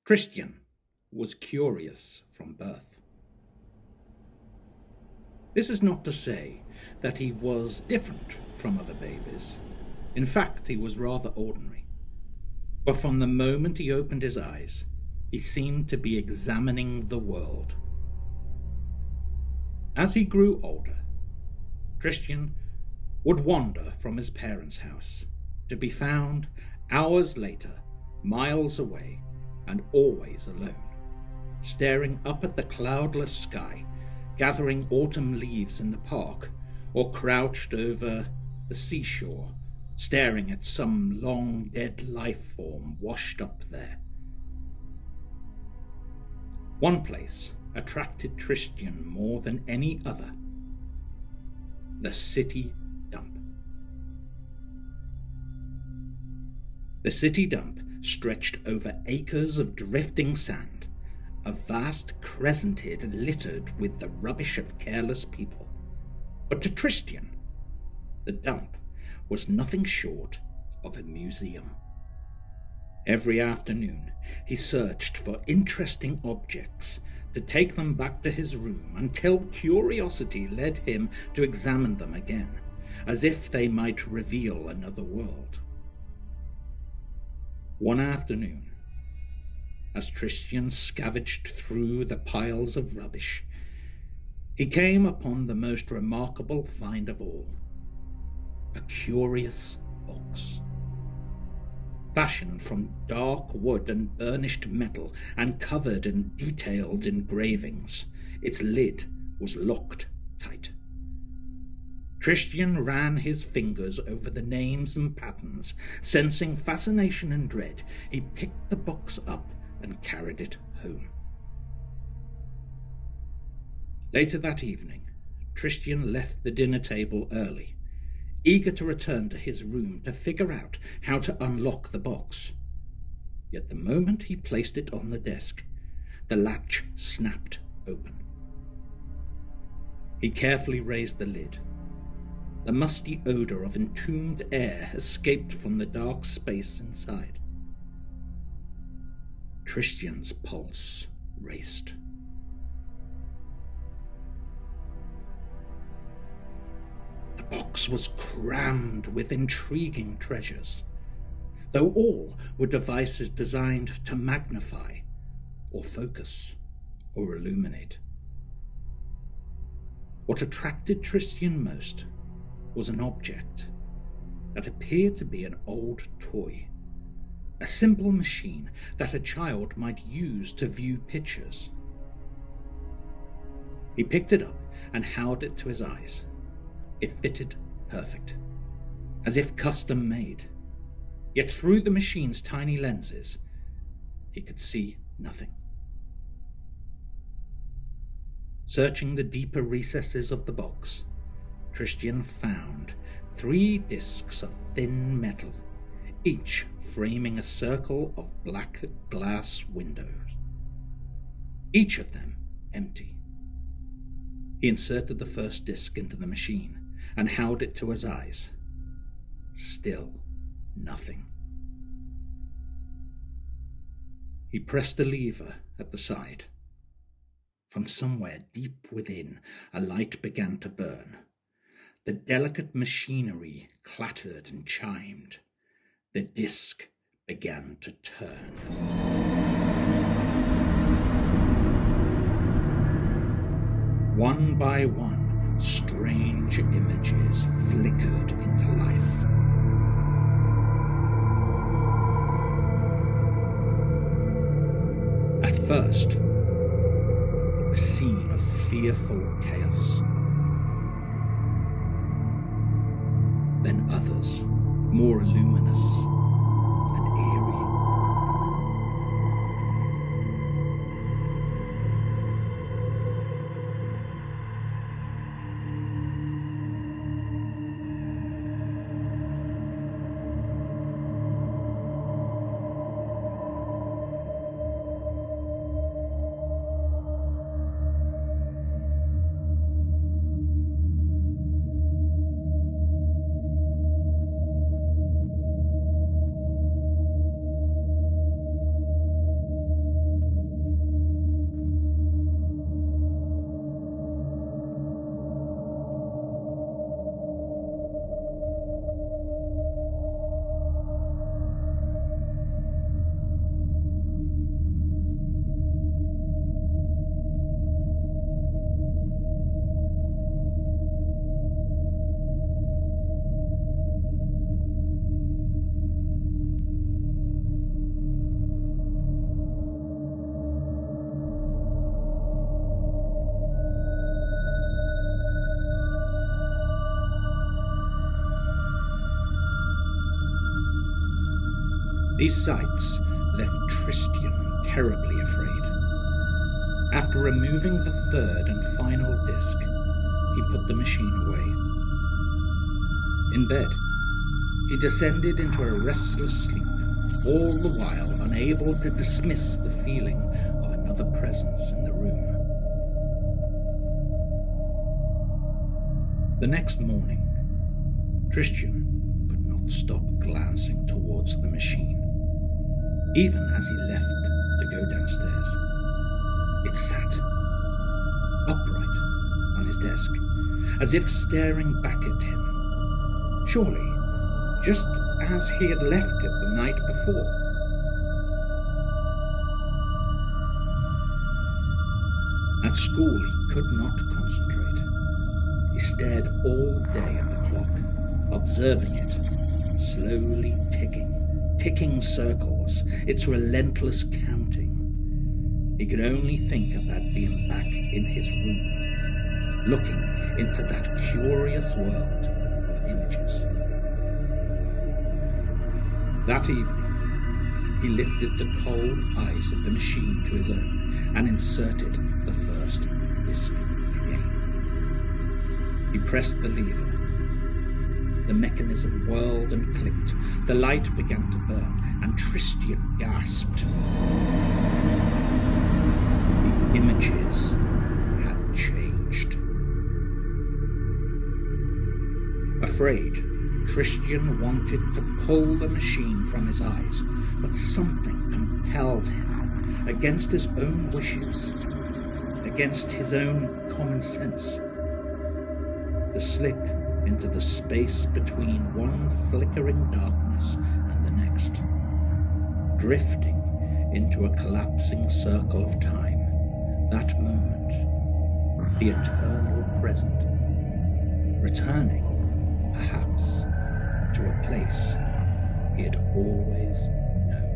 Christian was curious from birth. This is not to say that he was different from other babies. In fact, he was rather ordinary. But from the moment he opened his eyes, he seemed to be examining the world. As he grew older, Christian would wander from his parents' house, to be found hours later, miles away, and always alone, staring up at the cloudless sky, gathering autumn leaves in the park, or crouched over the seashore, staring at some long dead life form washed up there. One place attracted Christian more than any other: the city dump. The city dump stretched over acres of drifting sand, a vast crescented littered with the rubbish of careless people. But to Christian, the dump was nothing short of a museum. Every afternoon, he searched for interesting objects to take them back to his room until curiosity led him to examine them again, as if they might reveal another world. One afternoon, as Christian scavenged through the piles of rubbish, he came upon the most remarkable find of all: a curious box. Fashioned from dark wood and burnished metal and covered in detailed engravings, its lid was locked tight. Christian ran his fingers over the names and patterns. Sensing fascination and dread, he picked the box up and carried it home. Later that evening, Christian left the dinner table early, eager to return to his room to figure out how to unlock the box. Yet the moment he placed it on the desk, the latch snapped open. He carefully raised the lid. The musty odor of entombed air escaped from the dark space inside. Christian's pulse raced. The box was crammed with intriguing treasures, though all were devices designed to magnify or focus or illuminate. What attracted Christian most was an object that appeared to be an old toy, a simple machine that a child might use to view pictures. He picked it up and held it to his eyes. It fitted perfect, as if custom made. Yet through the machine's tiny lenses, he could see nothing. Searching the deeper recesses of the box, Christian found 3 discs of thin metal, each framing a circle of black glass windows, each of them empty. He inserted the first disc into the machine and held it to his eyes. Still nothing. He pressed a lever at the side. From somewhere deep within, a light began to burn. The delicate machinery clattered and chimed. The disc began to turn. One by one, strange images flickered into life. At first, a scene of fearful chaos. Then others, more luminous and eerie. These sights left Christian terribly afraid. After removing the third and final disc, he put the machine away. In bed, he descended into a restless sleep, all the while unable to dismiss the feeling of another presence in the room. The next morning, Christian could not stop glancing towards the machine, even as he left to go downstairs. It sat upright on his desk, as if staring back at him. Surely, just as he had left it the night before. At school, he could not concentrate. He stared all day at the clock, observing it, slowly ticking circles, its relentless counting. He could only think about being back in his room, looking into that curious world of images. That evening, he lifted the cold eyes of the machine to his own and inserted the first disc again. He pressed the lever. The mechanism whirled and clicked. The light began to burn, and Christian gasped. The images had changed. Afraid, Christian wanted to pull the machine from his eyes, but something compelled him, against his own wishes, against his own common sense, to slip into the space between one flickering darkness and the next, drifting into a collapsing circle of time, that moment, the eternal present, returning, perhaps, to a place he had always known.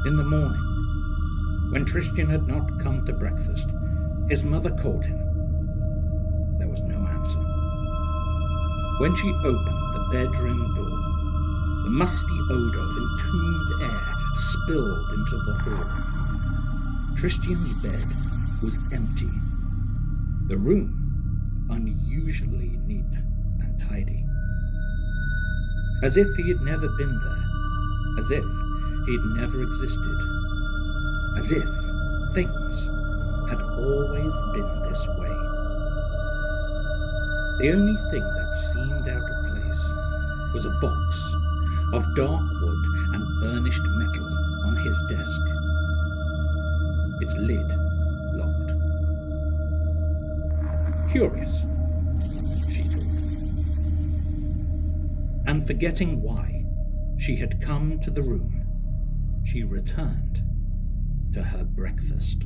In the morning, when Christian had not come to breakfast, his mother called him. There was no answer. When she opened the bedroom door, the musty odour of entombed air spilled into the hall. Christian's bed was empty, the room unusually neat and tidy. As if he had never been there, as if he'd never existed, as if things had always been this way. The only thing that seemed out of place was a box of dark wood and burnished metal on his desk, its lid locked. Curious, she thought. And forgetting why she had come to the room, she returned to her breakfast.